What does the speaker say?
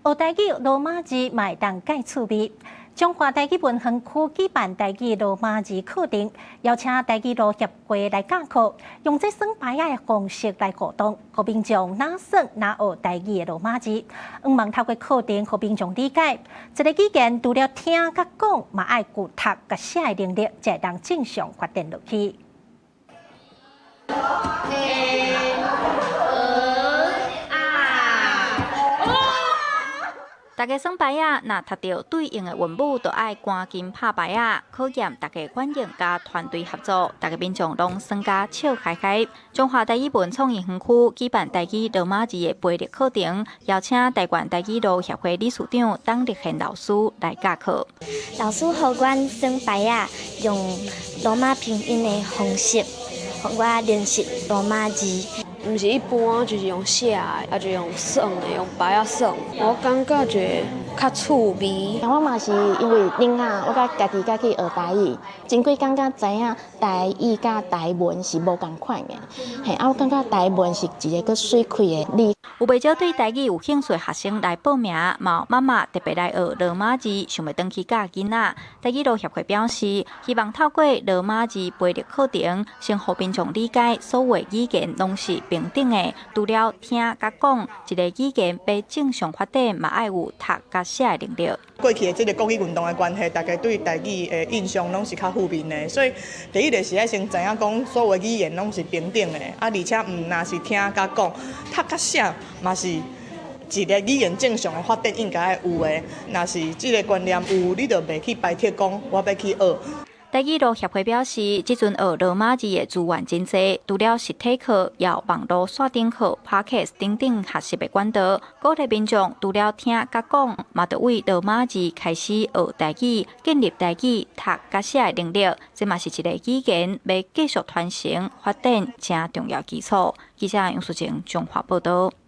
学台语罗马字嘛会当介趣味。中华台语文化区举办台语罗马字课程，邀请台语路协会来教课，用这耍牌仔的方式来互动，互民众哪耍哪学台语的罗马字。希望透过课程，互民众理解，一个语言除了听甲讲，嘛爱有读甲写的能力，才会当正常发展落去。大家耍牌仔，若读到对应的文物，就爱赶紧拍牌仔，考验大家反应加团队合作。大家民众拢耍甲笑开开。中华台语文创园区举办台语罗马字的培力课程，邀请台湾台语路协会理事长董立宪老师来教课。老师和阮耍牌仔，用罗马拼音的方式，让我练习罗马字。毋是一般就是用写的，也就用耍的，用牌仔耍。我感觉就较趣味。我嘛是因为囡仔，我甲家己家去学台语，真几感觉知影台语甲台文是无共款的。嘿，我感觉台文是一个佫水开的字。有不少对台语有兴趣的学生来报名，嘛有妈妈特别来学罗马字，想要回去教囡仔。台语路协会表示，希望透过罗马字培力课程，先互民众理解所有语言拢是平等的。除了听甲讲，一个语言要正常发展，嘛爱有读甲写的能力。过去的这个国语运动的关系，大家对台语的印象拢是较负面的，所以第一就是爱先知影讲，所有的语言拢是平等的，而且若是听甲讲，读甲写嘛是一个语言正常的发展应该有的。若是这个观念有，你就袂去排斥讲我要去学。台语路协会表示，即阵学罗马字的资源真侪，除了实体课，也有网络线顶课、Podcast 等等学习的管道，鼓励民众除了听甲讲，嘛得为罗马字开始学台语，建立台语读甲写的能力，这嘛是一个语言要继续传承发展正重要基础。记者杨淑晴综合报道。